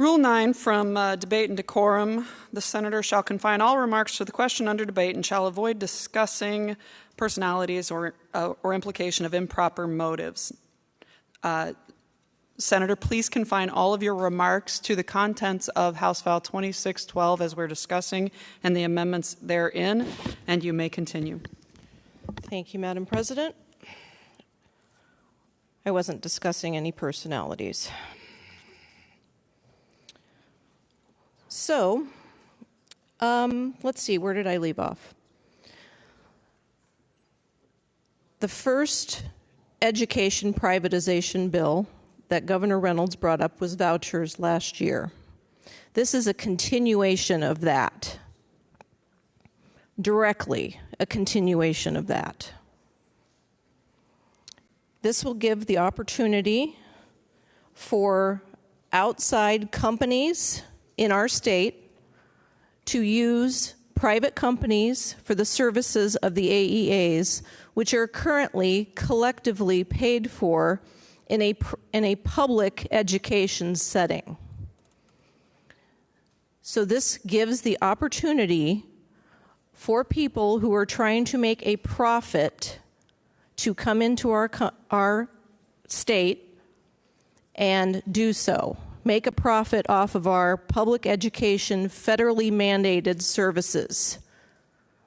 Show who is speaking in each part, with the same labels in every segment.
Speaker 1: Rule 9 from Debate and Decorum. The senator shall confine all remarks to the question under debate and shall avoid discussing personalities or implication of improper motives. Senator, please confine all of your remarks to the contents of House File 2612 as we're discussing and the amendments therein, and you may continue.
Speaker 2: Thank you, Madam President. I wasn't discussing any personalities. So, let's see, where did I leave off? The first education privatization bill that Governor Reynolds brought up was vouchers last year. This is a continuation of that. Directly, a continuation of that. This will give the opportunity for outside companies in our state to use private companies for the services of the AEAs, which are currently collectively paid for in a public education setting. So this gives the opportunity for people who are trying to make a profit to come into our state and do so. Make a profit off of our public education federally mandated services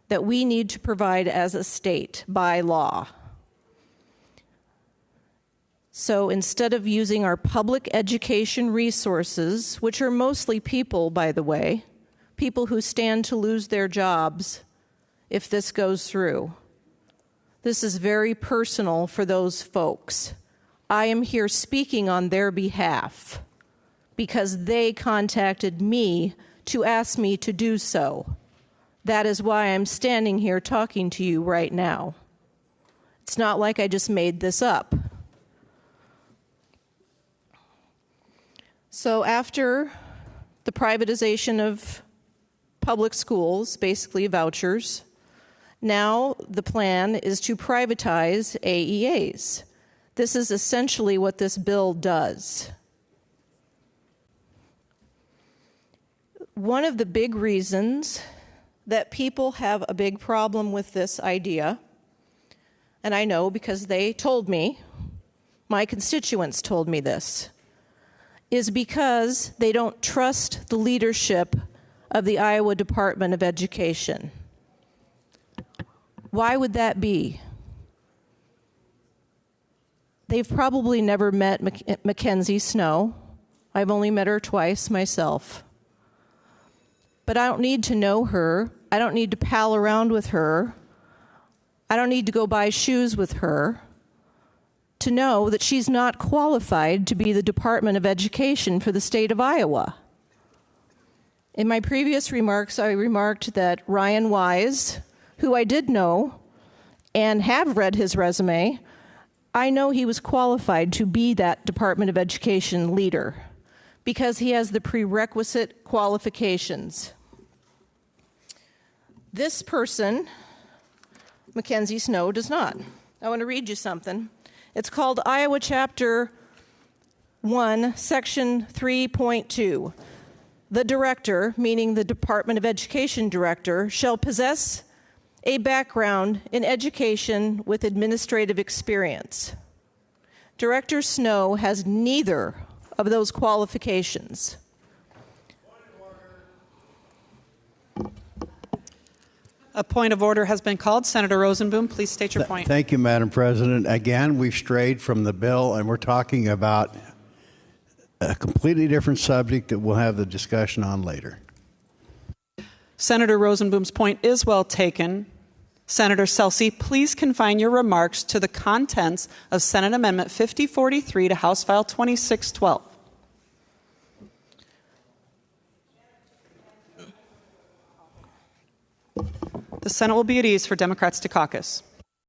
Speaker 2: that we need to provide as a state by law. So instead of using our public education resources, which are mostly people, by the way, people who stand to lose their jobs if this goes through. This is very personal for those folks. I am here speaking on their behalf because they contacted me to ask me to do so. That is why I'm standing here talking to you right now. It's not like I just made this up. So after the privatization of public schools, basically vouchers, now the plan is to privatize AEAs. This is essentially what this bill does. One of the big reasons that people have a big problem with this idea, and I know because they told me, my constituents told me this, is because they don't trust the leadership of the Iowa Department of Education. Why would that be? They've probably never met Mackenzie Snow. I've only met her twice myself. But I don't need to know her. I don't need to pal around with her. I don't need to go buy shoes with her to know that she's not qualified to be the Department of Education for the state of Iowa. In my previous remarks, I remarked that Ryan Wise, who I did know and have read his resume, I know he was qualified to be that Department of Education leader because he has the prerequisite qualifications. This person, Mackenzie Snow, does not. I want to read you something. It's called Iowa Chapter 1, Section 3.2. The director, meaning the Department of Education director, shall possess a background in education with administrative experience. Director Snow has neither of those qualifications.
Speaker 1: A point of order has been called. Senator Rosenboom, please state your point.
Speaker 3: Thank you, Madam President. Again, we've strayed from the bill, and we're talking about a completely different subject that we'll have the discussion on later.
Speaker 1: Senator Rosenboom's point is well taken. Senator Celsi, please confine your remarks to the contents of Senate Amendment 5043 to House File 2612. The Senate will be at ease for Democrats to caucus.